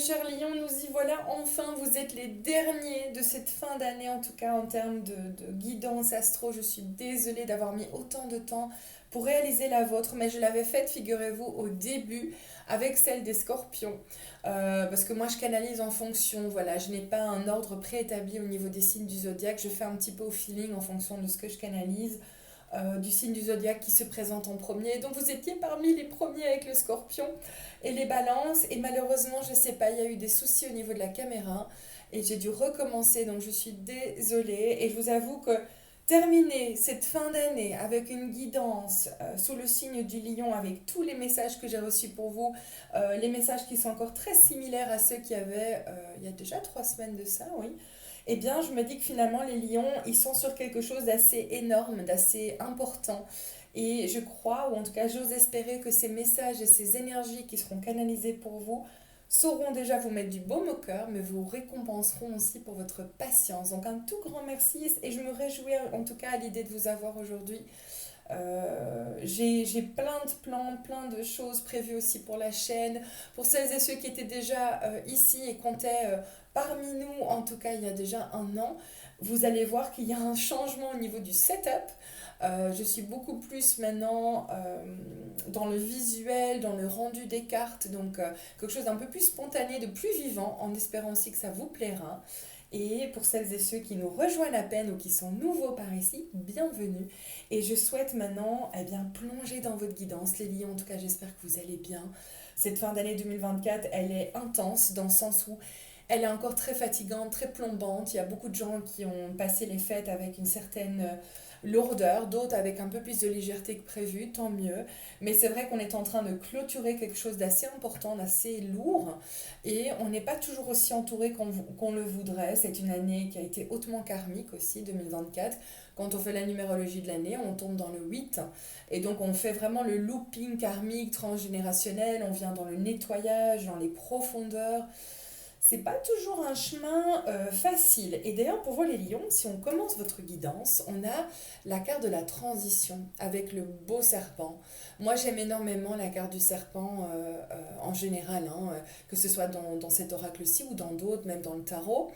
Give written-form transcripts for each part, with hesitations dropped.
chers lions, nous y voilà enfin. Vous êtes les derniers de cette fin d'année, en tout cas en termes de guidance astro. Je suis désolée d'avoir mis autant de temps pour réaliser la vôtre, mais je l'avais faite, figurez-vous, au début avec celle des scorpions. Parce que moi, je canalise en fonction. Voilà, je n'ai pas un ordre préétabli au niveau des signes du zodiaque. Je fais un petit peu au feeling en fonction de ce que je canalise. Du signe du zodiaque qui se présente en premier. Donc vous étiez parmi les premiers avec le scorpion et les balances. Et malheureusement, je sais pas, il y a eu des soucis au niveau de la caméra et j'ai dû recommencer. Donc je suis désolée. Et je vous avoue que terminer cette fin d'année avec une guidance sous le signe du lion, avec tous les messages que j'ai reçus pour vous, les messages qui sont encore très similaires à ceux qu'il y avait il y a déjà 3 semaines de ça, oui. Eh bien, je me dis que finalement, les lions, ils sont sur quelque chose d'assez énorme, d'assez important. Et je crois, ou en tout cas, j'ose espérer que ces messages et ces énergies qui seront canalisées pour vous sauront déjà vous mettre du baume au cœur, mais vous récompenseront aussi pour votre patience. Donc, un tout grand merci et je me réjouis en tout cas à l'idée de vous avoir aujourd'hui. J'ai plein de plans, plein de choses prévues aussi pour la chaîne. Pour celles et ceux qui étaient déjà ici et comptaient parmi nous, en tout cas il y a déjà un an, vous allez voir qu'il y a un changement au niveau du setup. Je suis beaucoup plus maintenant dans le visuel, dans le rendu des cartes, donc quelque chose d'un peu plus spontané, de plus vivant, en espérant aussi que ça vous plaira. Et pour celles et ceux qui nous rejoignent à peine ou qui sont nouveaux par ici, bienvenue. Et je souhaite maintenant bien, plonger dans votre guidance. Les lions, en tout cas, j'espère que vous allez bien. Cette fin d'année 2024, elle est intense dans le sens où elle est encore très fatigante, très plombante. Il y a beaucoup de gens qui ont passé les fêtes avec une certaine lourdeur, d'autres avec un peu plus de légèreté que prévu, tant mieux. Mais c'est vrai qu'on est en train de clôturer quelque chose d'assez important, d'assez lourd, et on n'est pas toujours aussi entouré qu'on le voudrait. C'est une année qui a été hautement karmique aussi, 2024. Quand on fait la numérologie de l'année, on tombe dans le 8, et donc on fait vraiment le looping karmique transgénérationnel, on vient dans le nettoyage, dans les profondeurs. C'est pas toujours un chemin facile. Et d'ailleurs, pour vous les lions, si on commence votre guidance, on a la carte de la transition avec le beau serpent. Moi, j'aime énormément la carte du serpent en général, hein, que ce soit dans cet oracle-ci ou dans d'autres, même dans le tarot.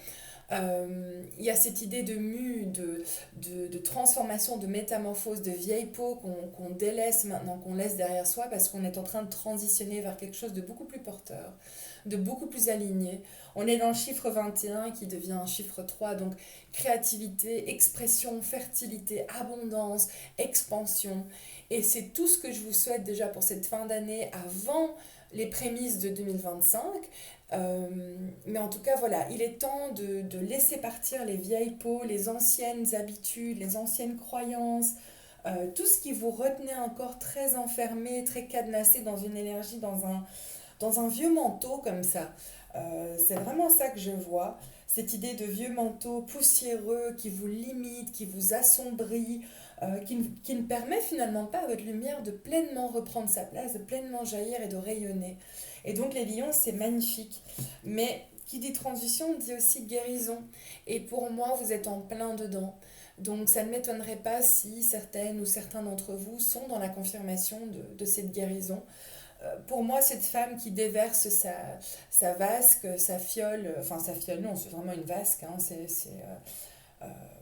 Il y a cette idée de mue, de transformation, de métamorphose, de vieille peau qu'on délaisse maintenant, qu'on laisse derrière soi parce qu'on est en train de transitionner vers quelque chose de beaucoup plus porteur, de beaucoup plus aligné. On est dans le chiffre 21 qui devient un chiffre 3, donc créativité, expression, fertilité, abondance, expansion. Et c'est tout ce que je vous souhaite déjà pour cette fin d'année avant les prémices de 2025. Mais en tout cas, voilà, il est temps de laisser partir les vieilles peaux, les anciennes habitudes, les anciennes croyances, tout ce qui vous retenait encore très enfermé, très cadenassé dans une énergie, dans un vieux manteau comme ça. C'est vraiment ça que je vois, cette idée de vieux manteau poussiéreux qui vous limite, qui vous assombrit, qui ne permet finalement pas à votre lumière de pleinement reprendre sa place, de pleinement jaillir et de rayonner. Et donc les lions, c'est magnifique. Mais qui dit transition dit aussi guérison. Et pour moi, vous êtes en plein dedans. Donc ça ne m'étonnerait pas si certaines ou certains d'entre vous sont dans la confirmation de cette guérison. Pour moi, cette femme qui déverse sa vasque, sa fiole, enfin sa fiole, non, c'est vraiment une vasque, hein,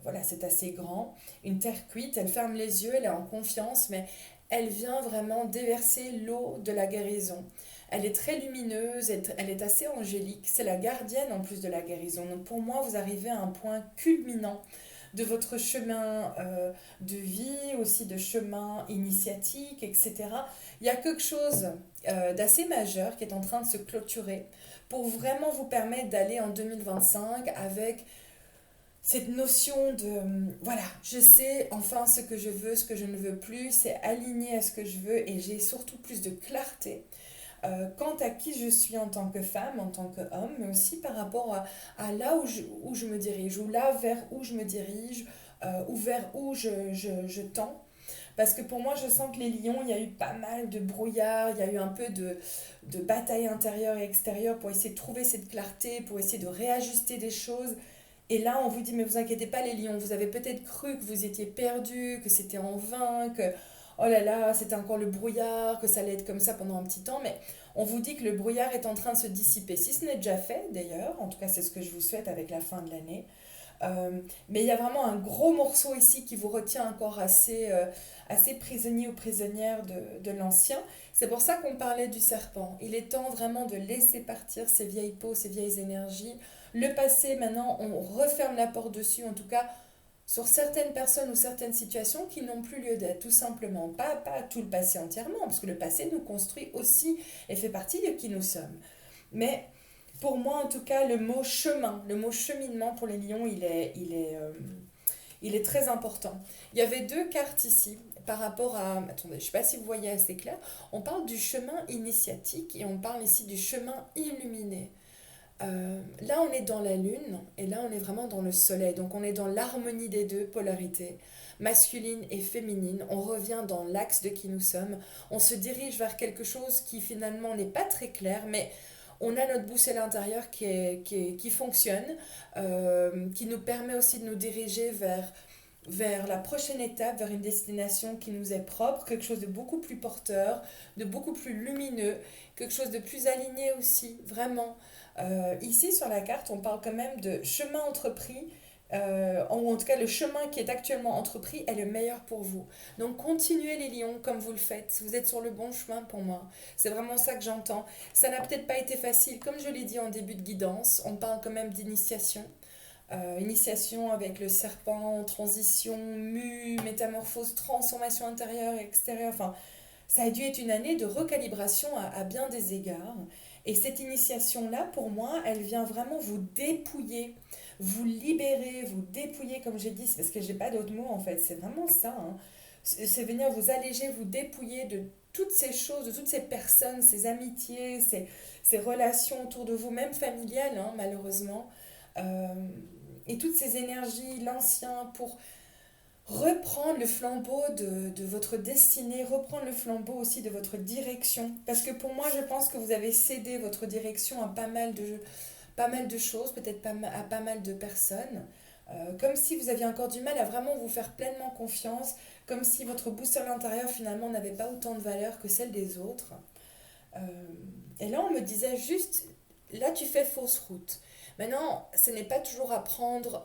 voilà, c'est assez grand, une terre cuite, elle ferme les yeux, elle est en confiance, mais elle vient vraiment déverser l'eau de la guérison. Elle est très lumineuse, elle est assez angélique, c'est la gardienne en plus de la guérison. Donc pour moi, vous arrivez à un point culminant de votre chemin de vie, aussi de chemin initiatique, etc. Il y a quelque chose d'assez majeur qui est en train de se clôturer pour vraiment vous permettre d'aller en 2025 avec cette notion de voilà, je sais enfin ce que je veux, ce que je ne veux plus, c'est aligné à ce que je veux et j'ai surtout plus de clarté quant à qui je suis en tant que femme, en tant qu'homme, mais aussi par rapport à là où je me dirige, ou là vers où je me dirige, ou vers où je tends. Parce que pour moi, je sens que les lions, il y a eu pas mal de brouillard, il y a eu un peu de bataille intérieure et extérieure pour essayer de trouver cette clarté, pour essayer de réajuster des choses. Et là, on vous dit, mais vous inquiétez pas les lions, vous avez peut-être cru que vous étiez perdus, que c'était en vain, que oh là là, c'était encore le brouillard, que ça allait être comme ça pendant un petit temps, mais On vous dit que le brouillard est en train de se dissiper, si ce n'est déjà fait d'ailleurs, en tout cas c'est ce que je vous souhaite avec la fin de l'année. Mais il y a vraiment un gros morceau ici qui vous retient encore assez prisonnier ou prisonnière de l'ancien. C'est pour ça qu'on parlait du serpent. Il est temps vraiment de laisser partir ces vieilles peaux, ces vieilles énergies. Le passé, maintenant, on referme la porte dessus, en tout cas sur certaines personnes ou certaines situations qui n'ont plus lieu d'être, tout simplement. Pas tout le passé entièrement, parce que le passé nous construit aussi et fait partie de qui nous sommes. Mais pour moi, en tout cas, le mot chemin, le mot cheminement pour les lions, il est très important. Il y avait deux cartes ici par rapport à... Attendez, je ne sais pas si vous voyez assez clair. On parle du chemin initiatique et on parle ici du chemin illuminé. Là, on est dans la lune et là, on est vraiment dans le soleil. Donc, on est dans l'harmonie des deux polarités, masculine et féminine. On revient dans l'axe de qui nous sommes. On se dirige vers quelque chose qui finalement n'est pas très clair, mais on a notre boussole intérieure qui fonctionne, qui nous permet aussi de nous diriger vers la prochaine étape, vers une destination qui nous est propre, quelque chose de beaucoup plus porteur, de beaucoup plus lumineux, quelque chose de plus aligné aussi, vraiment. Ici, sur la carte, on parle quand même de chemin entrepris, ou en tout cas le chemin qui est actuellement entrepris est le meilleur pour vous. Donc continuez les lions comme vous le faites, vous êtes sur le bon chemin pour moi. C'est vraiment ça que j'entends. Ça n'a peut-être pas été facile, comme je l'ai dit en début de guidance, on parle quand même d'initiation. Initiation avec le serpent, transition, mue, métamorphose, transformation intérieure et extérieure. Enfin, ça a dû être une année de recalibration à bien des égards. Et cette initiation-là, pour moi, elle vient vraiment vous dépouiller, vous libérer, vous dépouiller, comme j'ai dit, c'est parce que j'ai pas d'autres mots en fait, c'est vraiment ça. Hein. C'est venir vous alléger, vous dépouiller de toutes ces choses, de toutes ces personnes, ces amitiés, ces relations autour de vous, même familiales, hein, malheureusement. Euh, et toutes ces énergies, l'ancien, pour reprendre le flambeau de votre destinée, reprendre le flambeau aussi de votre direction. Parce que pour moi, je pense que vous avez cédé votre direction à pas mal de choses, peut-être à pas mal de personnes. Comme si vous aviez encore du mal à vraiment vous faire pleinement confiance, comme si votre boussole intérieure finalement n'avait pas autant de valeur que celle des autres. Euh, et là, on me disait juste, là, tu fais fausse route. Maintenant, ce n'est pas toujours à prendre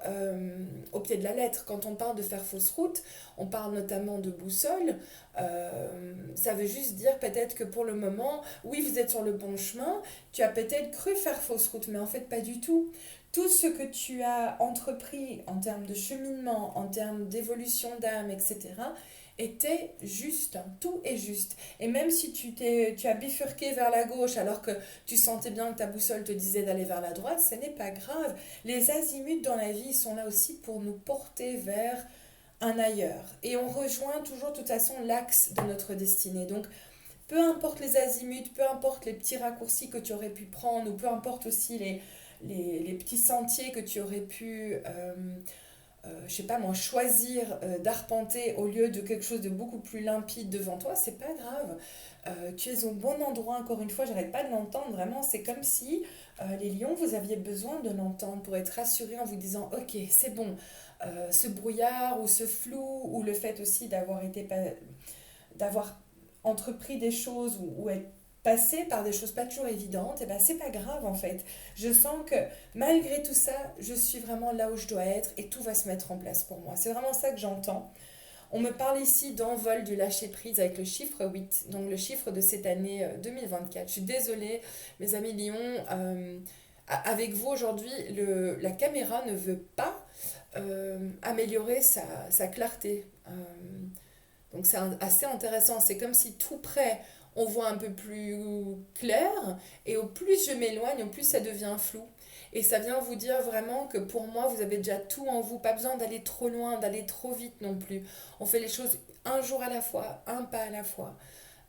au pied de la lettre. Quand on parle de faire fausse route, on parle notamment de boussole. Ça veut juste dire peut-être que pour le moment, oui, vous êtes sur le bon chemin, tu as peut-être cru faire fausse route, mais en fait pas du tout. Tout ce que tu as entrepris en termes de cheminement, en termes d'évolution d'âme, etc., était juste. Tout est juste. Et même si tu as bifurqué vers la gauche alors que tu sentais bien que ta boussole te disait d'aller vers la droite, ce n'est pas grave. Les azimuts dans la vie sont là aussi pour nous porter vers un ailleurs. Et on rejoint toujours de toute façon l'axe de notre destinée. Donc peu importe les azimuts, peu importe les petits raccourcis que tu aurais pu prendre, ou peu importe aussi les petits sentiers que tu aurais pu je sais pas moi, choisir d'arpenter au lieu de quelque chose de beaucoup plus limpide devant toi, c'est pas grave. Tu es au bon endroit, encore une fois, j'arrête pas de l'entendre, vraiment, c'est comme si les lions, vous aviez besoin de l'entendre pour être rassurés en vous disant, ok, c'est bon, ce brouillard ou ce flou, ou le fait aussi d'avoir entrepris des choses ou être passé par des choses pas toujours évidentes, et ben c'est pas grave en fait. Je sens que malgré tout ça, je suis vraiment là où je dois être et tout va se mettre en place pour moi. C'est vraiment ça que j'entends. On me parle ici d'envol du lâcher-prise avec le chiffre 8, donc le chiffre de cette année 2024. Je suis désolée, mes amis Lions, avec vous aujourd'hui, la caméra ne veut pas améliorer sa clarté. Donc c'est assez intéressant. C'est comme si tout près, on voit un peu plus clair, et au plus je m'éloigne, au plus ça devient flou. Et ça vient vous dire vraiment que pour moi, vous avez déjà tout en vous. Pas besoin d'aller trop loin, d'aller trop vite non plus. On fait les choses un jour à la fois, un pas à la fois.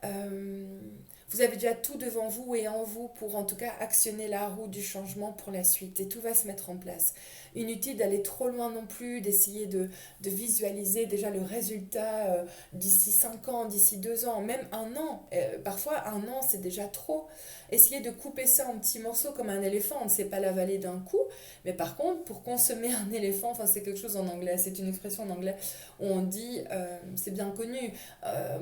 Euh, vous avez déjà tout devant vous et en vous pour en tout cas actionner la roue du changement pour la suite. Et tout va se mettre en place. Inutile d'aller trop loin non plus, d'essayer de visualiser déjà le résultat d'ici 5 ans, d'ici 2 ans, même un an. Parfois, un an, c'est déjà trop. Essayez de couper ça en petits morceaux comme un éléphant. On ne sait pas l'avaler d'un coup. Mais par contre, pour consommer un éléphant, enfin, c'est quelque chose en anglais, c'est une expression en anglais où on dit, c'est bien connu,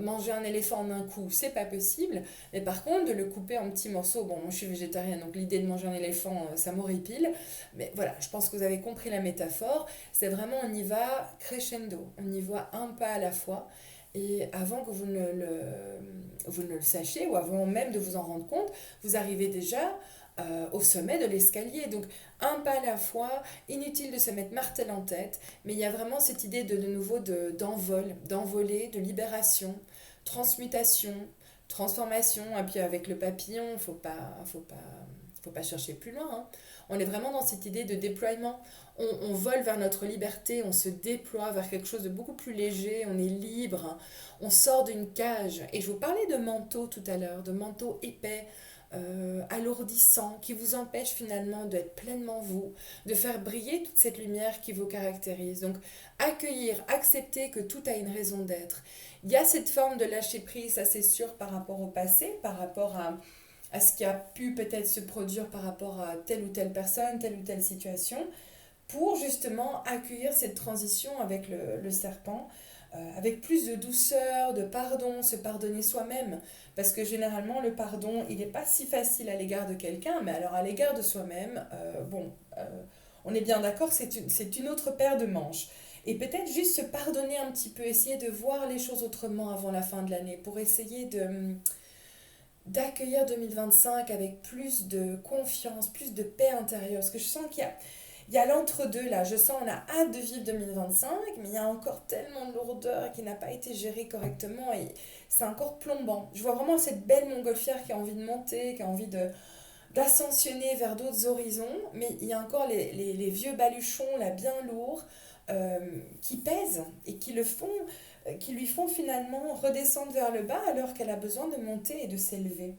manger un éléphant en un coup, c'est pas possible. Mais Mais par contre, de le couper en petits morceaux, bon, moi je suis végétarienne, donc l'idée de manger un éléphant, ça m'horripile. Mais voilà, je pense que vous avez compris la métaphore. C'est vraiment, on y va crescendo, on y voit un pas à la fois. Et avant que vous ne le sachiez, ou avant même de vous en rendre compte, vous arrivez déjà au sommet de l'escalier. Donc un pas à la fois, inutile de se mettre martel en tête, mais il y a vraiment cette idée de nouveau d'envoler, de libération, transmutation, transformation. Et puis avec le papillon, faut pas chercher plus loin, hein. On est vraiment dans cette idée de déploiement. On vole vers notre liberté, on se déploie vers quelque chose de beaucoup plus léger, on est libre, on sort d'une cage. Et je vous parlais de manteau tout à l'heure, de manteau épais, alourdissant, qui vous empêche finalement d'être pleinement vous, de faire briller toute cette lumière qui vous caractérise. Donc accueillir, accepter que tout a une raison d'être. Il y a cette forme de lâcher prise, ça c'est sûr, par rapport au passé, par rapport à ce qui a pu peut-être se produire par rapport à telle ou telle personne, telle ou telle situation, pour justement accueillir cette transition avec le serpent, avec plus de douceur, de pardon, se pardonner soi-même. Parce que généralement, le pardon, il n'est pas si facile à l'égard de quelqu'un, mais alors à l'égard de soi-même, on est bien d'accord, c'est une autre paire de manches. Et peut-être juste se pardonner un petit peu, essayer de voir les choses autrement avant la fin de l'année, pour essayer d'accueillir 2025 avec plus de confiance, plus de paix intérieure. Parce que je sens il y a l'entre-deux là. Je sens on a hâte de vivre 2025, mais il y a encore tellement de lourdeur qui n'a pas été gérée correctement et c'est encore plombant. Je vois vraiment cette belle montgolfière qui a envie de monter, qui a envie d'ascensionner vers d'autres horizons, mais il y a encore les vieux baluchons là bien lourds qui pèsent et qui lui font finalement redescendre vers le bas alors qu'elle a besoin de monter et de s'élever.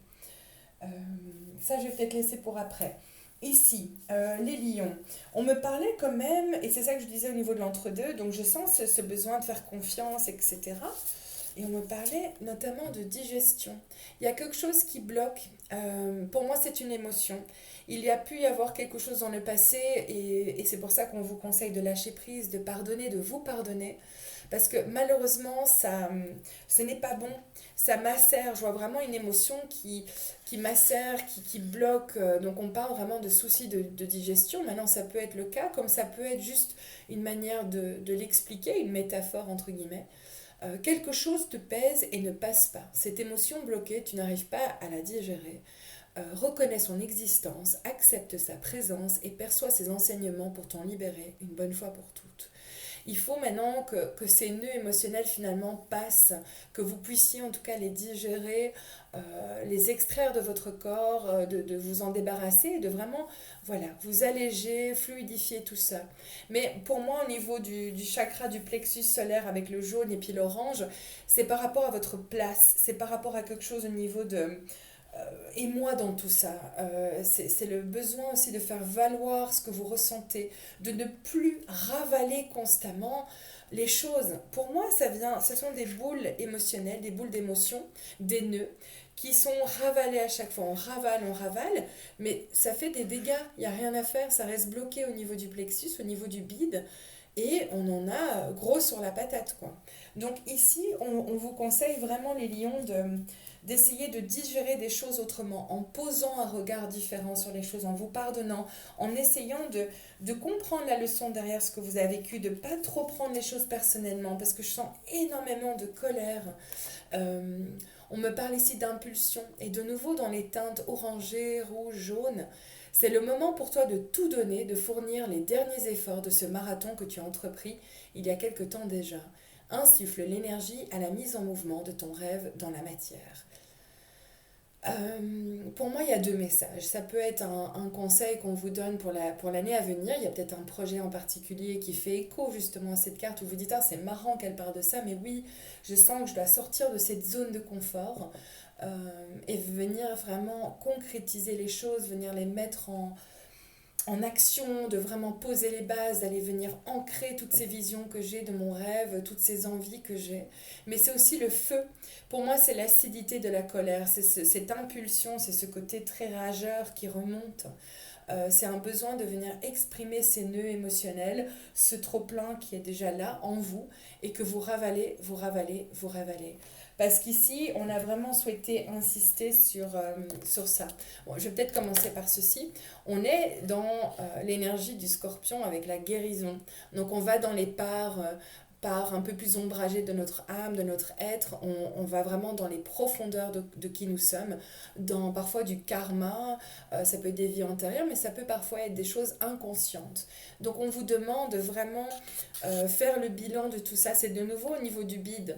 Euh, Ça, je vais peut-être laisser pour après. Ici, les lions. On me parlait quand même, et c'est ça que je disais au niveau de l'entre-deux, donc je sens ce besoin de faire confiance, etc. Et on me parlait notamment de digestion. Il y a quelque chose qui bloque. Pour moi, c'est une émotion. Il y a pu y avoir quelque chose dans le passé, et c'est pour ça qu'on vous conseille de lâcher prise, de pardonner, de vous pardonner. Parce que malheureusement, ce n'est pas bon. Ça macère. Je vois vraiment une émotion qui macère, qui bloque. Donc on parle vraiment de soucis de digestion. Maintenant, ça peut être le cas, comme ça peut être juste une manière de l'expliquer, une métaphore entre guillemets. Quelque chose te pèse et ne passe pas. Cette émotion bloquée, tu n'arrives pas à la digérer. Reconnais son existence, accepte sa présence et perçois ses enseignements pour t'en libérer une bonne fois pour toutes. Il faut maintenant que ces nœuds émotionnels finalement passent, que vous puissiez en tout cas les digérer, les extraire de votre corps, de vous en débarrasser et de vraiment voilà, vous alléger, fluidifier tout ça. Mais pour moi, au niveau du chakra du plexus solaire avec le jaune et puis l'orange, c'est par rapport à votre place, c'est par rapport à quelque chose au niveau et moi dans tout ça, c'est le besoin aussi de faire valoir ce que vous ressentez, de ne plus ravaler constamment les choses. Pour moi, ce sont des boules émotionnelles, des boules d'émotions, des nœuds qui sont ravalés à chaque fois. On ravale, mais ça fait des dégâts. Il n'y a rien à faire, ça reste bloqué au niveau du plexus, au niveau du bide. Et on en a gros sur la patate, quoi. Donc ici, on vous conseille vraiment les lions d'essayer de digérer des choses autrement, en posant un regard différent sur les choses, en vous pardonnant, en essayant de comprendre la leçon derrière ce que vous avez vécu, de ne pas trop prendre les choses personnellement, parce que je sens énormément de colère. Euh, on me parle ici d'impulsion, et de nouveau dans les teintes orangées, rouges, jaunes, c'est le moment pour toi de tout donner, de fournir les derniers efforts de ce marathon que tu as entrepris il y a quelque temps déjà. Insuffle l'énergie à la mise en mouvement de ton rêve dans la matière. Pour moi, il y a deux messages. Ça peut être un conseil qu'on vous donne pour l'année à venir. Il y a peut-être un projet en particulier qui fait écho justement à cette carte où vous dites, ah, c'est marrant qu'elle parle de ça, mais oui, je sens que je dois sortir de cette zone de confort et venir vraiment concrétiser les choses, venir les mettre en action, de vraiment poser les bases, d'aller venir ancrer toutes ces visions que j'ai de mon rêve, toutes ces envies que j'ai. Mais c'est aussi le feu. Pour moi, c'est l'acidité de la colère, c'est cette impulsion, c'est ce côté très rageur qui remonte. C'est un besoin de venir exprimer ces nœuds émotionnels, ce trop-plein qui est déjà là en vous et que vous ravalez, vous ravalez, vous ravalez. parce qu'ici, on a vraiment souhaité insister sur ça. Bon, je vais peut-être commencer par ceci. On est dans l'énergie du scorpion avec la guérison. Donc on va dans les parts un peu plus ombragées de notre âme, de notre être. On va vraiment dans les profondeurs de qui nous sommes, dans parfois du karma. Ça peut être des vies antérieures, mais ça peut parfois être des choses inconscientes. Donc on vous demande vraiment faire le bilan de tout ça. C'est de nouveau au niveau du bide,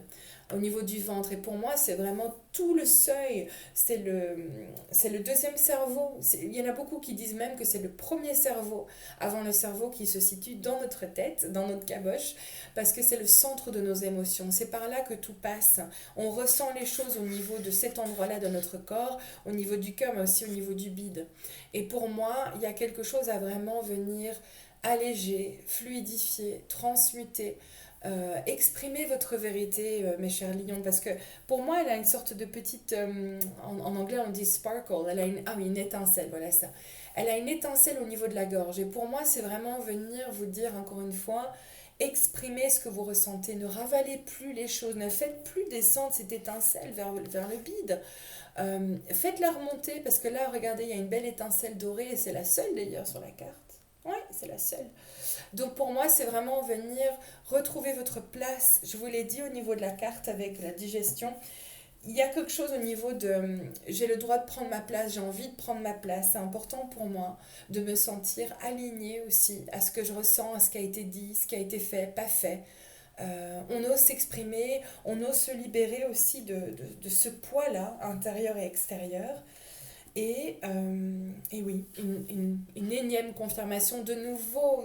au niveau du ventre. Et pour moi, c'est vraiment tout le seuil. C'est le deuxième cerveau. Il y en a beaucoup qui disent même que c'est le premier cerveau, avant le cerveau qui se situe dans notre tête, dans notre caboche, parce que c'est le centre de nos émotions. C'est par là que tout passe. On ressent les choses au niveau de cet endroit-là de notre corps, au niveau du cœur, mais aussi au niveau du bide. Et pour moi, il y a quelque chose à vraiment venir alléger, fluidifier, transmuter, exprimer votre vérité, mes chers lions, parce que pour moi, elle a une sorte de petite, en anglais on dit sparkle, elle a ah oui, une étincelle, voilà ça. Elle a une étincelle au niveau de la gorge, et pour moi, c'est vraiment venir vous dire encore une fois, exprimez ce que vous ressentez, ne ravalez plus les choses, ne faites plus descendre cette étincelle vers le bide. Faites-la remonter, parce que là, regardez, il y a une belle étincelle dorée, et c'est la seule d'ailleurs sur la carte. Ouais, c'est la seule. Donc pour moi, c'est vraiment venir retrouver votre place. Je vous l'ai dit au niveau de la carte avec la digestion. Il y a quelque chose au niveau de j'ai le droit de prendre ma place, j'ai envie de prendre ma place. C'est important pour moi de me sentir alignée aussi à ce que je ressens, à ce qui a été dit, ce qui a été fait, pas fait. On ose s'exprimer, on ose se libérer aussi de ce poids-là, intérieur et extérieur. Et oui, une énième confirmation de nouveau,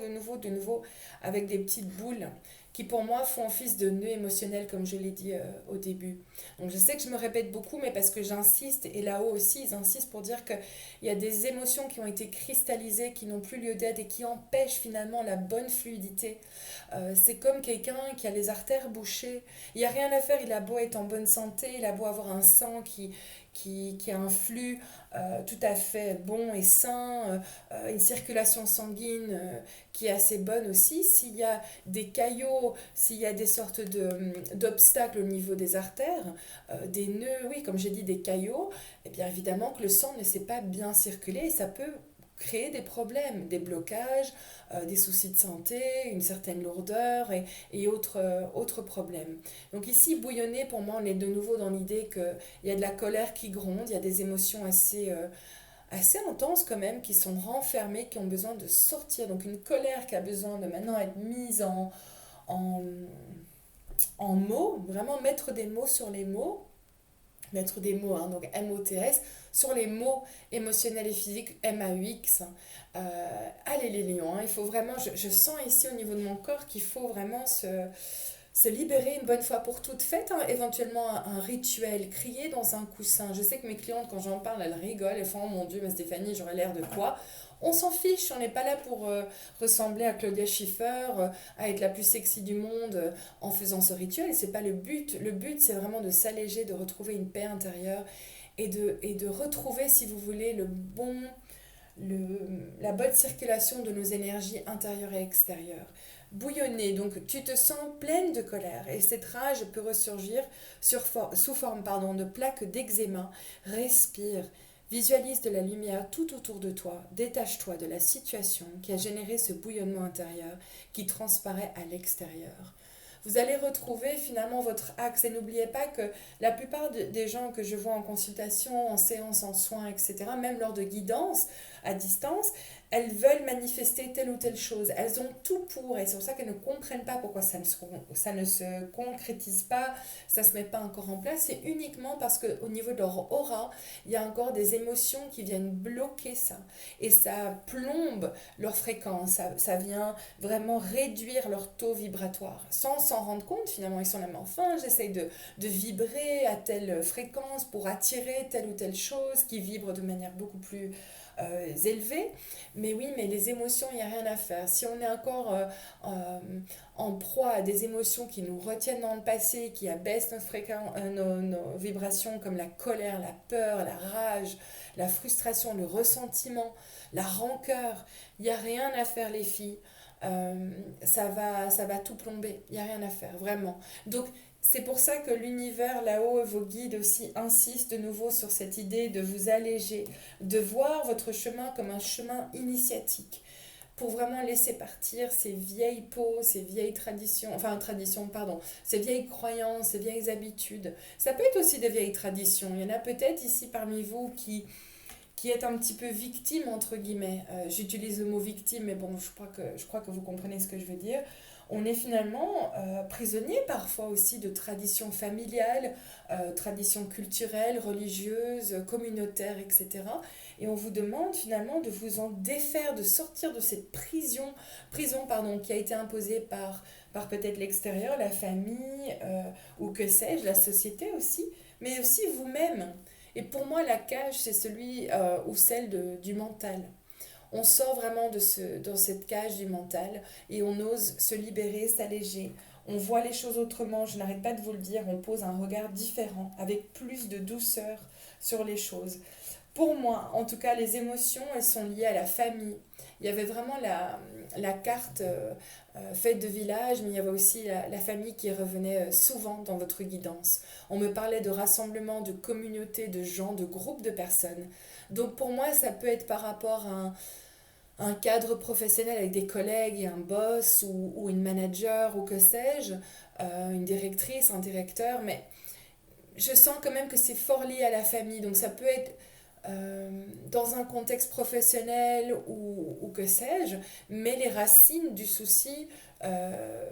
avec des petites boules qui pour moi font office de nœuds émotionnels, comme je l'ai dit au début. Donc je sais que je me répète beaucoup, mais parce que j'insiste, et là-haut aussi, ils insistent pour dire qu'il y a des émotions qui ont été cristallisées, qui n'ont plus lieu d'être et qui empêchent finalement la bonne fluidité. C'est comme quelqu'un qui a les artères bouchées. Il n'y a rien à faire, il a beau être en bonne santé, il a beau avoir un sang qui a un flux tout à fait bon et sain, une circulation sanguine qui est assez bonne aussi. S'il y a des caillots, s'il y a des sortes d'obstacles au niveau des artères, des nœuds, oui, comme j'ai dit, des caillots, eh bien évidemment que le sang ne s'est pas bien circulé et ça peut créer des problèmes, des blocages, des soucis de santé, une certaine lourdeur et autres problèmes. Donc ici, bouillonner, pour moi, on est de nouveau dans l'idée qu'il y a de la colère qui gronde, il y a des émotions assez intenses quand même, qui sont renfermées, qui ont besoin de sortir. Donc une colère qui a besoin de maintenant être mise en, en mots, vraiment mettre des mots sur les mots, mettre des mots, hein, donc M-O-T-S, sur les mots émotionnels et physiques, M-A-U-X. Allez les lions, hein, il faut vraiment, je sens ici au niveau de mon corps qu'il faut vraiment se libérer une bonne fois pour toutes. Faites éventuellement un rituel, criez dans un coussin. Je sais que mes clientes, quand j'en parle, elles rigolent, elles font oh mon Dieu, mais Stéphanie, j'aurais l'air de quoi? On s'en fiche, on n'est pas là pour ressembler à Claudia Schiffer, à être la plus sexy du monde en faisant ce rituel. C'est pas le but. Le but, c'est vraiment de s'alléger, de retrouver une paix intérieure et de retrouver, si vous voulez, la bonne circulation de nos énergies intérieures et extérieures. Bouillonner, donc tu te sens pleine de colère et cette rage peut ressurgir sous forme de plaques d'eczéma. Respire, visualise de la lumière tout autour de toi, détache-toi de la situation qui a généré ce bouillonnement intérieur qui transparaît à l'extérieur. Vous allez retrouver finalement votre axe et n'oubliez pas que la plupart des gens que je vois en consultation, en séance, en soins, etc., même lors de guidance à distance, elles veulent manifester telle ou telle chose. Elles ont tout pour et c'est pour ça qu'elles ne comprennent pas pourquoi ça ne se concrétise pas, ça ne se met pas encore en place. C'est uniquement parce qu'au niveau de leur aura, il y a encore des émotions qui viennent bloquer ça. Et ça plombe leur fréquence, ça vient vraiment réduire leur taux vibratoire. Sans s'en rendre compte, finalement, ils sont là, mais enfin, j'essaye de vibrer à telle fréquence pour attirer telle ou telle chose qui vibre de manière beaucoup plus élevée. Mais oui, mais les émotions, il n'y a rien à faire. Si on est encore en proie à des émotions qui nous retiennent dans le passé, qui abaissent nos vibrations, comme la colère, la peur, la rage, la frustration, le ressentiment, la rancœur, il n'y a rien à faire les filles. Ça va tout plomber, il n'y a rien à faire, vraiment. Donc C'est pour ça que l'univers là-haut, vos guides aussi, insistent de nouveau sur cette idée de vous alléger, de voir votre chemin comme un chemin initiatique, pour vraiment laisser partir ces vieilles peaux, ces vieilles traditions, enfin traditions, pardon, ces vieilles croyances, ces vieilles habitudes. Ça peut être aussi des vieilles traditions. Il y en a peut-être ici parmi vous qui êtes un petit peu victime, entre guillemets. J'utilise le mot victime, mais bon, je crois que vous comprenez ce que je veux dire. On est finalement prisonnier parfois aussi de traditions familiales, traditions culturelles, religieuses, communautaires, etc. Et on vous demande finalement de vous en défaire, de sortir de cette prison pardon, qui a été imposée par peut-être l'extérieur, la famille, ou que sais-je, la société aussi, mais aussi vous-même. Et pour moi, la cage, c'est celui ou celle du mental. On sort vraiment dans cette cage du mental et on ose se libérer, s'alléger. On voit les choses autrement, je n'arrête pas de vous le dire, on pose un regard différent, avec plus de douceur sur les choses. Pour moi, en tout cas, les émotions, elles sont liées à la famille. Il y avait vraiment la carte fête de village, mais il y avait aussi la famille qui revenait souvent dans votre guidance. On me parlait de rassemblement, de communauté, de gens, de groupes de personnes. Donc pour moi, ça peut être par rapport à un cadre professionnel avec des collègues et un boss ou une manager ou que sais-je, une directrice, un directeur, mais je sens quand même que c'est fort lié à la famille. Donc ça peut être dans un contexte professionnel ou que sais-je, mais les racines du souci euh,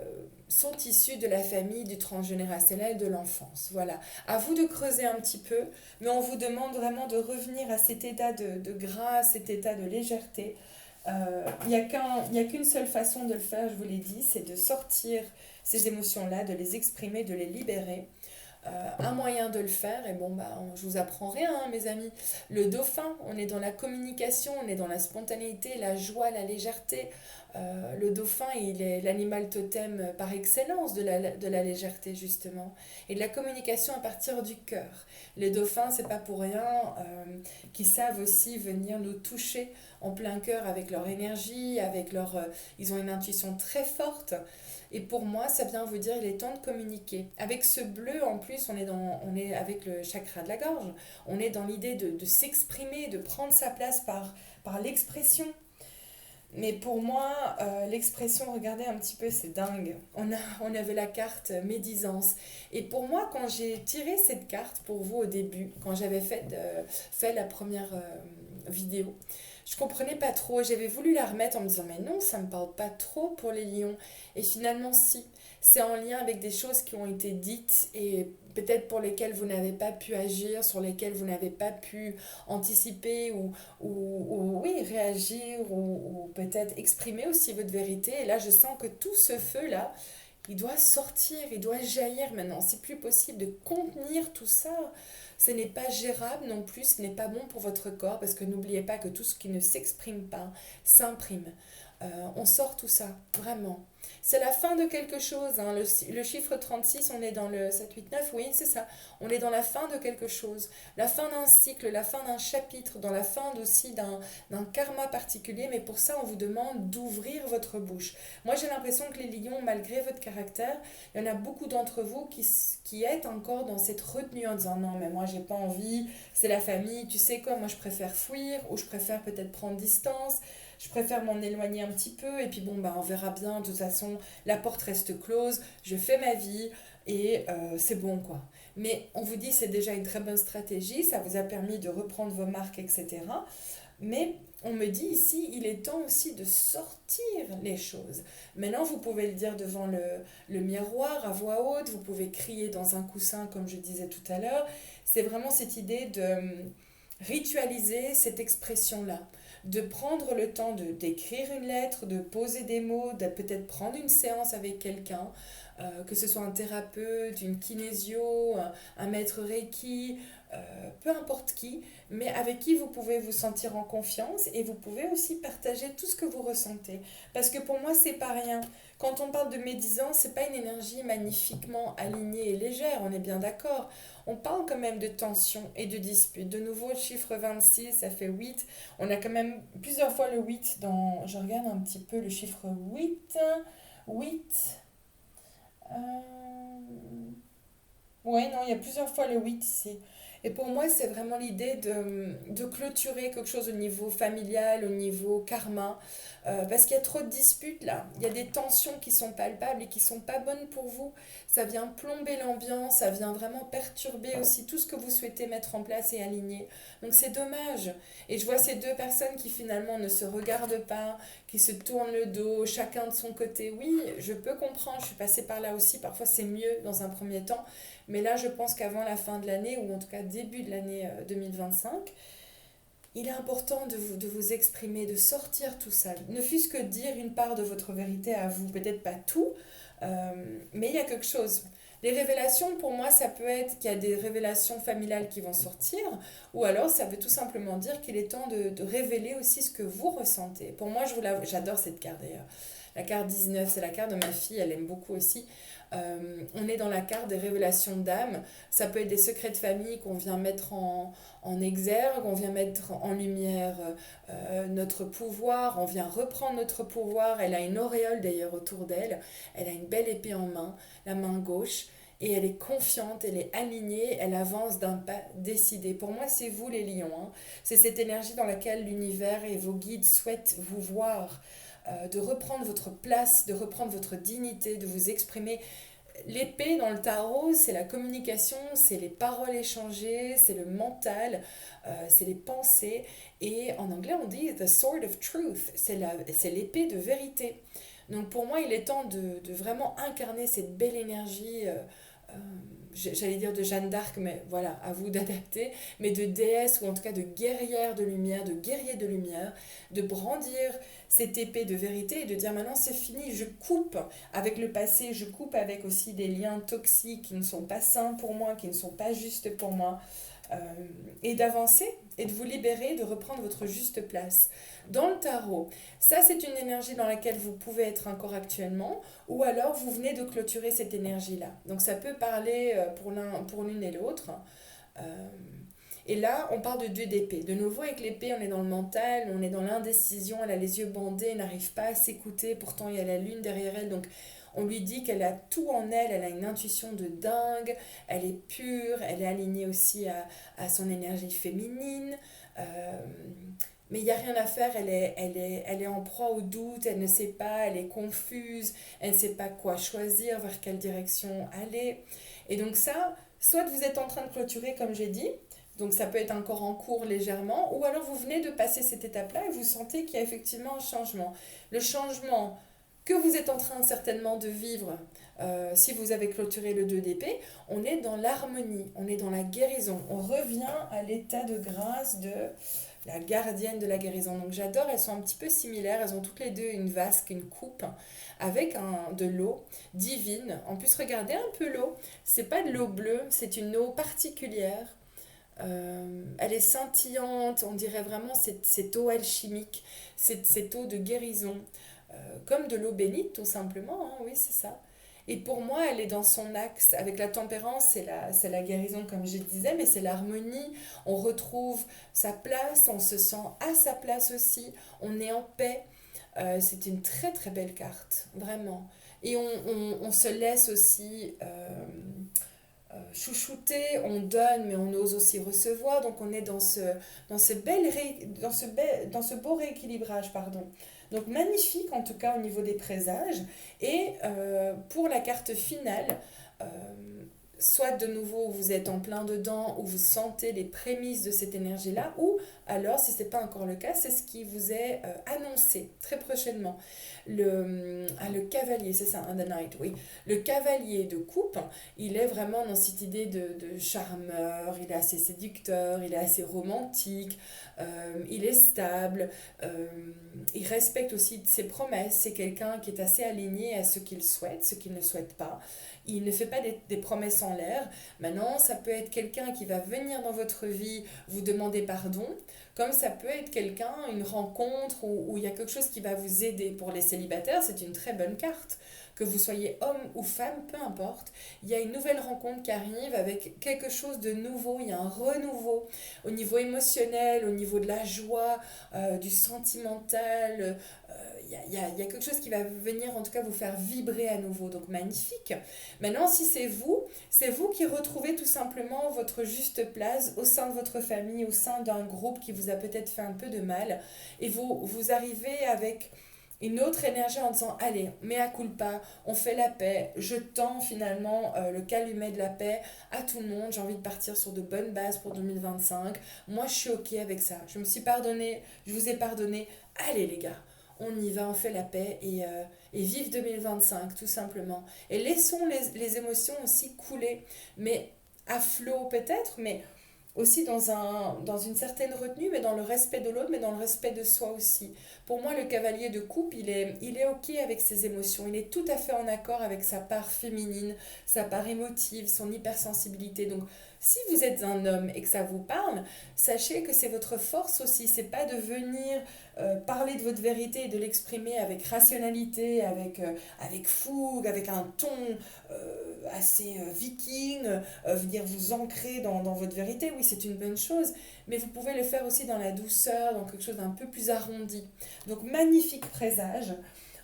sont issues de la famille, du transgénérationnel, de l'enfance. Voilà. À vous de creuser un petit peu, mais on vous demande vraiment de revenir à cet état de grâce, cet état de légèreté. Il n'y a qu'une seule façon de le faire, je vous l'ai dit, c'est de sortir ces émotions-là, de les exprimer, de les libérer. Un moyen de le faire, et bon, bah, je vous apprends rien, hein, mes amis. Le dauphin, on est dans la communication, on est dans la spontanéité, la joie, la légèreté. Le dauphin, il est l'animal totem par excellence de la légèreté, justement. Et de la communication à partir du cœur. Les dauphins, c'est pas pour rien qui savent aussi venir nous toucher en plein cœur avec leur énergie, avec leur, ils ont une intuition très forte. Et pour moi, ça vient vous dire, il est temps de communiquer. Avec ce bleu, en plus, on est avec le chakra de la gorge. On est dans l'idée de s'exprimer, de prendre sa place par l'expression. Mais pour moi, l'expression, regardez un petit peu, c'est dingue. On avait la carte médisance. Et pour moi, quand j'ai tiré cette carte pour vous au début, quand j'avais fait la première vidéo, je comprenais pas trop. J'avais voulu la remettre en me disant, mais non, ça me parle pas trop pour les lions. Et finalement, si. C'est en lien avec des choses qui ont été dites et peut-être pour lesquelles vous n'avez pas pu agir, sur lesquelles vous n'avez pas pu anticiper ou oui, réagir ou peut-être exprimer aussi votre vérité. Et là, je sens que tout ce feu-là, il doit sortir, il doit jaillir maintenant. C'est plus possible de contenir tout ça. Ce n'est pas gérable non plus, ce n'est pas bon pour votre corps parce que n'oubliez pas que tout ce qui ne s'exprime pas s'imprime. On sort tout ça, vraiment. C'est la fin de quelque chose, hein. Le chiffre 36, on est dans le 7, 8, 9, oui, c'est ça. On est dans la fin de quelque chose. La fin d'un cycle, la fin d'un chapitre, dans la fin aussi d'un karma particulier. Mais pour ça, on vous demande d'ouvrir votre bouche. Moi, j'ai l'impression que les lions, malgré votre caractère, il y en a beaucoup d'entre vous qui êtes encore dans cette retenue en disant non, mais moi, j'ai pas envie, c'est la famille, tu sais quoi, moi, je préfère fuir ou je préfère peut-être prendre distance. Je préfère m'en éloigner un petit peu et puis bon bah on verra bien, de toute façon la porte reste close, je fais ma vie et c'est bon quoi. Mais on vous dit c'est déjà une très bonne stratégie, ça vous a permis de reprendre vos marques, etc. Mais on me dit ici, il est temps aussi de sortir les choses. Maintenant, vous pouvez le dire devant le miroir à voix haute, vous pouvez crier dans un coussin comme je disais tout à l'heure. C'est vraiment cette idée de ritualiser cette expression-là, de prendre le temps d'écrire une lettre, de poser des mots, de peut-être prendre une séance avec quelqu'un, que ce soit un thérapeute, une kinésio, un maître Reiki, peu importe qui, mais avec qui vous pouvez vous sentir en confiance et vous pouvez aussi partager tout ce que vous ressentez. Parce que pour moi, c'est pas rien. Quand on parle de médisance, c'est pas une énergie magnifiquement alignée et légère, on est bien d'accord. On parle quand même de tension et de dispute. De nouveau, le chiffre 26, ça fait 8. On a quand même plusieurs fois le 8 dans... Je regarde un petit peu le chiffre 8. 8. Euh, Ouais, non, il y a plusieurs fois le 8 ici. Et pour moi, c'est vraiment l'idée de clôturer quelque chose au niveau familial, au niveau karma. Parce qu'il y a trop de disputes là. Il y a des tensions qui sont palpables et qui sont pas bonnes pour vous. Ça vient plomber l'ambiance, ça vient vraiment perturber aussi tout ce que vous souhaitez mettre en place et aligner. Donc c'est dommage. Et je vois ces deux personnes qui finalement ne se regardent pas, qui se tournent le dos, chacun de son côté. Oui, je peux comprendre, je suis passée par là aussi. Parfois c'est mieux dans un premier temps. Mais là, je pense qu'avant la fin de l'année, ou en tout cas début de l'année 2025, il est important de vous exprimer, de sortir tout ça. Ne fût-ce que dire une part de votre vérité à vous, peut-être pas tout, mais il y a quelque chose. Les révélations, pour moi, ça peut être qu'il y a des révélations familiales qui vont sortir, ou alors ça veut tout simplement dire qu'il est temps de révéler aussi ce que vous ressentez. Pour moi, j'adore cette carte d'ailleurs. La carte 19, c'est la carte de ma fille, elle aime beaucoup aussi. On est dans la carte des révélations d'âme. Ça peut être des secrets de famille qu'on vient mettre en exergue, on vient mettre en lumière notre pouvoir, on vient reprendre notre pouvoir. Elle a une auréole d'ailleurs autour d'elle, elle a une belle épée en main, la main gauche, et elle est confiante, elle est alignée, elle avance d'un pas décidé. Pour moi, c'est vous les lions, hein. C'est cette énergie dans laquelle l'univers et vos guides souhaitent vous voir. De reprendre votre place, de reprendre votre dignité, de vous exprimer. L'épée dans le tarot, c'est la communication, c'est les paroles échangées, c'est le mental, c'est les pensées. Et en anglais, on dit the sword of truth, c'est l'épée de vérité. Donc pour moi, il est temps de vraiment incarner cette belle énergie, euh, j'allais dire de Jeanne d'Arc, mais voilà, à vous d'adapter, mais de déesse ou en tout cas de guerrière de lumière, de guerrier de lumière, de brandir cette épée de vérité et de dire maintenant c'est fini, je coupe avec le passé, je coupe avec aussi des liens toxiques qui ne sont pas sains pour moi, qui ne sont pas justes pour moi, euh, et d'avancer et de vous libérer, de reprendre votre juste place. Dans le tarot, ça c'est une énergie dans laquelle vous pouvez être encore actuellement, ou alors vous venez de clôturer cette énergie-là. Donc ça peut parler pour l'une et l'autre. Euh, et là, on parle de deux d'épée. De nouveau, avec l'épée, on est dans le mental, on est dans l'indécision, elle a les yeux bandés, elle n'arrive pas à s'écouter, pourtant il y a la lune derrière elle, donc on lui dit qu'elle a tout en elle, elle a une intuition de dingue, elle est pure, elle est alignée aussi à son énergie féminine. Euh, mais il n'y a rien à faire, elle est en proie au doute, elle ne sait pas, elle est confuse, elle ne sait pas quoi choisir, vers quelle direction aller. Et donc ça, soit vous êtes en train de clôturer, comme j'ai dit, donc ça peut être encore en cours légèrement, ou alors vous venez de passer cette étape-là et vous sentez qu'il y a effectivement un changement. Le changement que vous êtes en train certainement de vivre, si vous avez clôturé le 2 d'épée, on est dans l'harmonie, on est dans la guérison, on revient à l'état de grâce de la gardienne de la guérison. Donc j'adore, elles sont un petit peu similaires, elles ont toutes les deux une vasque, une coupe, avec de l'eau divine. En plus, regardez un peu l'eau, c'est pas de l'eau bleue, c'est une eau particulière. Elle est scintillante, on dirait vraiment cette eau alchimique, cette eau de guérison, comme de l'eau bénite tout simplement, hein, oui c'est ça. Et pour moi, elle est dans son axe. Avec la tempérance, c'est la guérison, comme je disais, mais c'est l'harmonie. On retrouve sa place, on se sent à sa place aussi, on est en paix. C'est une très très belle carte, vraiment. Et on se laisse aussi chouchouter, on donne, mais on ose aussi recevoir. Donc on est dans ce beau rééquilibrage, pardon. Donc magnifique en tout cas au niveau des présages. Et pour la carte finale, euh, soit de nouveau vous êtes en plein dedans, ou vous sentez les prémices de cette énergie-là, ou alors si ce n'est pas encore le cas, c'est ce qui vous est annoncé très prochainement. Le cavalier, c'est ça, un The Knight, oui. Le cavalier de coupe, il est vraiment dans cette idée de charmeur, il est assez séducteur, il est assez romantique, il est stable, euh, il respecte aussi ses promesses, c'est quelqu'un qui est assez aligné à ce qu'il souhaite, ce qu'il ne souhaite pas. Il ne fait pas des promesses en l'air. Maintenant, ça peut être quelqu'un qui va venir dans votre vie vous demander pardon, comme ça peut être quelqu'un, une rencontre où il y a quelque chose qui va vous aider. Pour les célibataires, c'est une très bonne carte. Que vous soyez homme ou femme, peu importe, il y a une nouvelle rencontre qui arrive avec quelque chose de nouveau, il y a un renouveau au niveau émotionnel, au niveau de la joie, du sentimental, il y a quelque chose qui va venir en tout cas vous faire vibrer à nouveau, donc magnifique. Maintenant, si c'est vous qui retrouvez tout simplement votre juste place au sein de votre famille, au sein d'un groupe qui vous a peut-être fait un peu de mal, et vous arrivez avec une autre énergie en disant allez, mea culpa, on fait la paix, je tends finalement le calumet de la paix à tout le monde, j'ai envie de partir sur de bonnes bases pour 2025, moi je suis ok avec ça, je me suis pardonné, je vous ai pardonné, allez les gars, on y va, on fait la paix et vive 2025 tout simplement. Et laissons les émotions aussi couler, mais à flot peut-être, mais aussi dans une certaine retenue, mais dans le respect de l'autre, mais dans le respect de soi aussi. Pour moi, le cavalier de coupe, il est OK avec ses émotions, il est tout à fait en accord avec sa part féminine, sa part émotive, son hypersensibilité. Donc, si vous êtes un homme et que ça vous parle, sachez que c'est votre force aussi. C'est pas de venir parler de votre vérité et de l'exprimer avec rationalité, avec fougue, avec un ton assez viking, venir vous ancrer dans votre vérité. Oui, c'est une bonne chose, mais vous pouvez le faire aussi dans la douceur, dans quelque chose d'un peu plus arrondi. Donc, magnifique présage.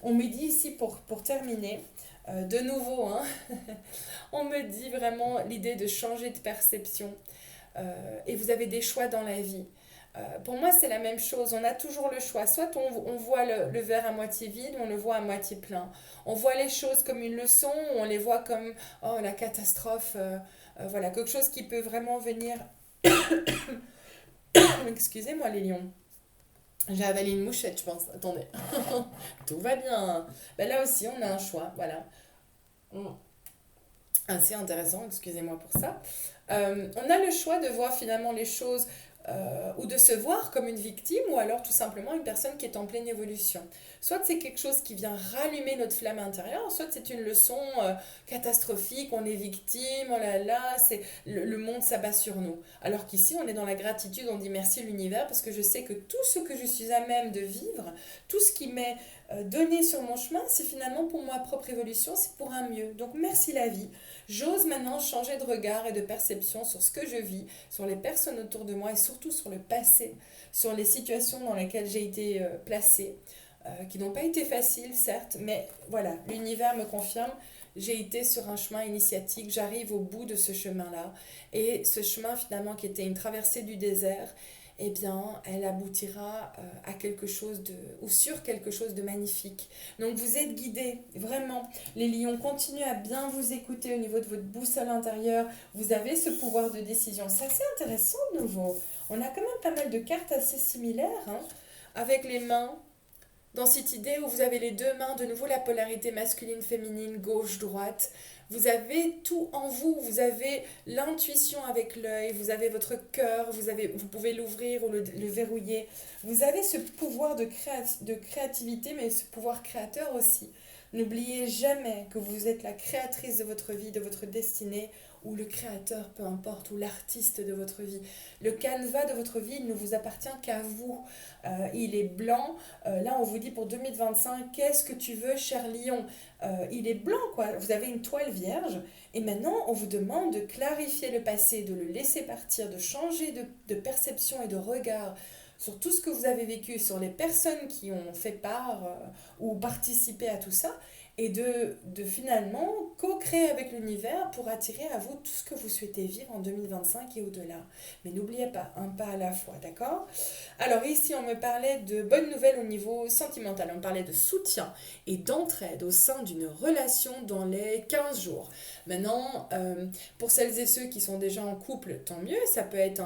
On me dit ici, pour terminer, de nouveau, hein, on me dit vraiment l'idée de changer de perception. Et vous avez des choix dans la vie. Pour moi, c'est la même chose. On a toujours le choix. Soit on voit le verre à moitié vide, ou on le voit à moitié plein. On voit les choses comme une leçon, ou on les voit comme oh, la catastrophe. Voilà, quelque chose qui peut vraiment venir. Excusez-moi, les lions. J'ai avalé une mouchette, je pense. Attendez. Tout va bien. Ben là aussi, on a un choix. Voilà. Mm. Assez intéressant, excusez-moi pour ça. On a le choix de voir finalement les choses ou de se voir comme une victime ou alors tout simplement une personne qui est en pleine évolution. Soit c'est quelque chose qui vient rallumer notre flamme intérieure, soit c'est une leçon catastrophique, on est victime, oh là là, le monde s'abat sur nous. Alors qu'ici on est dans la gratitude, on dit merci l'univers parce que je sais que tout ce que je suis à même de vivre, tout ce qui m'est donné sur mon chemin, c'est finalement pour ma propre évolution, c'est pour un mieux. Donc merci la vie. J'ose maintenant changer de regard et de perception sur ce que je vis, sur les personnes autour de moi et surtout sur le passé, sur les situations dans lesquelles j'ai été placée, qui n'ont pas été faciles, certes, mais voilà, l'univers me confirme, j'ai été sur un chemin initiatique, j'arrive au bout de ce chemin-là. Et ce chemin, finalement, qui était une traversée du désert, eh bien, elle aboutira à quelque chose de, ou sur quelque chose de magnifique. Donc, vous êtes guidés, vraiment. Les lions continuent à bien vous écouter au niveau de votre boussole intérieure. Vous avez ce pouvoir de décision. C'est assez intéressant de nouveau. On a quand même pas mal de cartes assez similaires, hein, avec les mains. Dans cette idée où vous avez les deux mains, de nouveau la polarité masculine-féminine, gauche-droite, vous avez tout en vous, vous avez l'intuition avec l'œil, vous avez votre cœur, vous pouvez l'ouvrir ou le verrouiller. Vous avez ce pouvoir de créativité, mais ce pouvoir créateur aussi. N'oubliez jamais que vous êtes la créatrice de votre vie, de votre destinée, ou le créateur, peu importe, ou l'artiste de votre vie. Le canevas de votre vie, il ne vous appartient qu'à vous. Il est blanc. Là, on vous dit pour 2025, qu'est-ce que tu veux, cher lion? Il est blanc, quoi. Vous avez une toile vierge. Et maintenant, on vous demande de clarifier le passé, de le laisser partir, de changer de perception et de regard sur tout ce que vous avez vécu, sur les personnes qui ont fait part ou participé à tout ça, et de finalement co-créer avec l'univers pour attirer à vous tout ce que vous souhaitez vivre en 2025 et au-delà. Mais n'oubliez pas, un pas à la fois, d'accord? Alors ici, on me parlait de bonnes nouvelles au niveau sentimental, on parlait de soutien et d'entraide au sein d'une relation dans les 15 jours. Maintenant, pour celles et ceux qui sont déjà en couple, tant mieux, ça peut être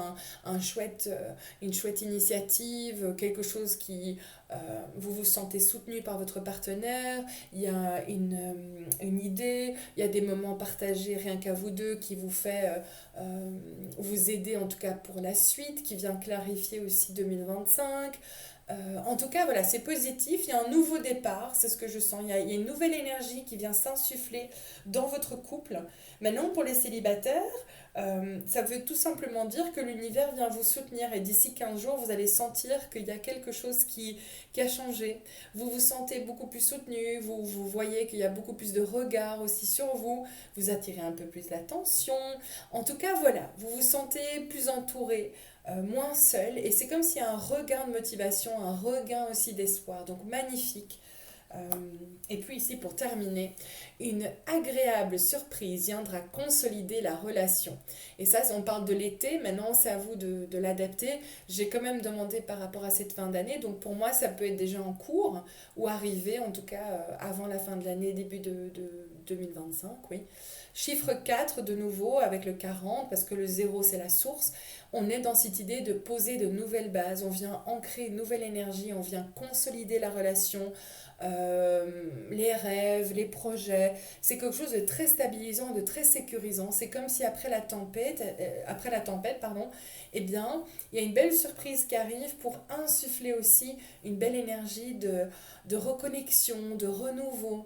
une chouette initiative, quelque chose qui vous vous sentez soutenu par votre partenaire, il y a une idée, il y a des moments partagés rien qu'à vous deux qui vous fait vous aider en tout cas pour la suite, qui vient clarifier aussi 2025. En tout cas, voilà, c'est positif, il y a un nouveau départ, c'est ce que je sens, il y a une nouvelle énergie qui vient s'insuffler dans votre couple. Maintenant, pour les célibataires, ça veut tout simplement dire que l'univers vient vous soutenir et d'ici 15 jours, vous allez sentir qu'il y a quelque chose qui a changé. Vous vous sentez beaucoup plus soutenu, vous voyez qu'il y a beaucoup plus de regards aussi sur vous, vous attirez un peu plus l'attention. En tout cas, voilà, vous vous sentez plus entouré. moins seul. Et c'est comme s'il y a un regain de motivation, un regain aussi d'espoir. Donc magnifique. Euh, et puis ici, pour terminer, une agréable surprise viendra consolider la relation. Et ça, on parle de l'été, maintenant c'est à vous de l'adapter. J'ai quand même demandé par rapport à cette fin d'année, donc pour moi ça peut être déjà en cours ou arrivé en tout cas avant la fin de l'année, début de 2025, oui. Chiffre 4 de nouveau avec le 40 parce que le zéro c'est la source. On est dans cette idée de poser de nouvelles bases, on vient ancrer une nouvelle énergie, on vient consolider la relation, les rêves, les projets. C'est quelque chose de très stabilisant, de très sécurisant. C'est comme si après la tempête, pardon, eh bien, il y a une belle surprise qui arrive pour insuffler aussi une belle énergie de reconnexion, de renouveau.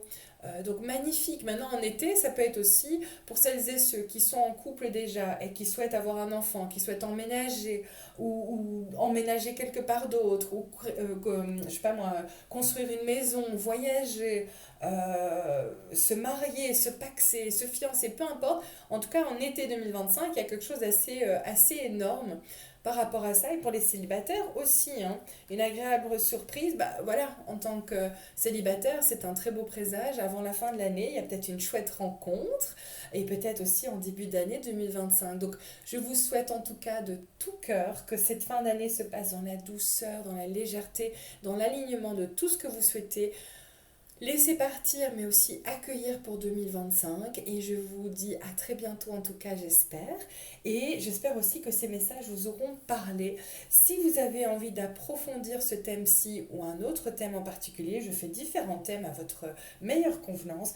Donc magnifique. Maintenant en été, ça peut être aussi pour celles et ceux qui sont en couple déjà et qui souhaitent avoir un enfant, qui souhaitent emménager ou emménager quelque part d'autre, ou je sais pas moi, construire une maison, voyager, se marier, se paxer, se fiancer, peu importe. En tout cas en été 2025, il y a quelque chose assez énorme par rapport à ça, et pour les célibataires aussi, hein, une agréable surprise, bah voilà, en tant que célibataire, c'est un très beau présage. Avant la fin de l'année, il y a peut-être une chouette rencontre et peut-être aussi en début d'année 2025. Donc, je vous souhaite en tout cas de tout cœur que cette fin d'année se passe dans la douceur, dans la légèreté, dans l'alignement de tout ce que vous souhaitez. Laisser partir, mais aussi accueillir pour 2025. Et je vous dis à très bientôt, en tout cas, j'espère. Et j'espère aussi que ces messages vous auront parlé. Si vous avez envie d'approfondir ce thème-ci ou un autre thème en particulier, je fais différents thèmes à votre meilleure convenance.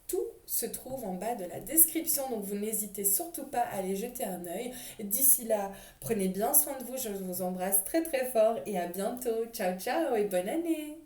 Tout se trouve en bas de la description, donc vous n'hésitez surtout pas à aller jeter un œil. D'ici là, prenez bien soin de vous, je vous embrasse très très fort et à bientôt. Ciao ciao et bonne année!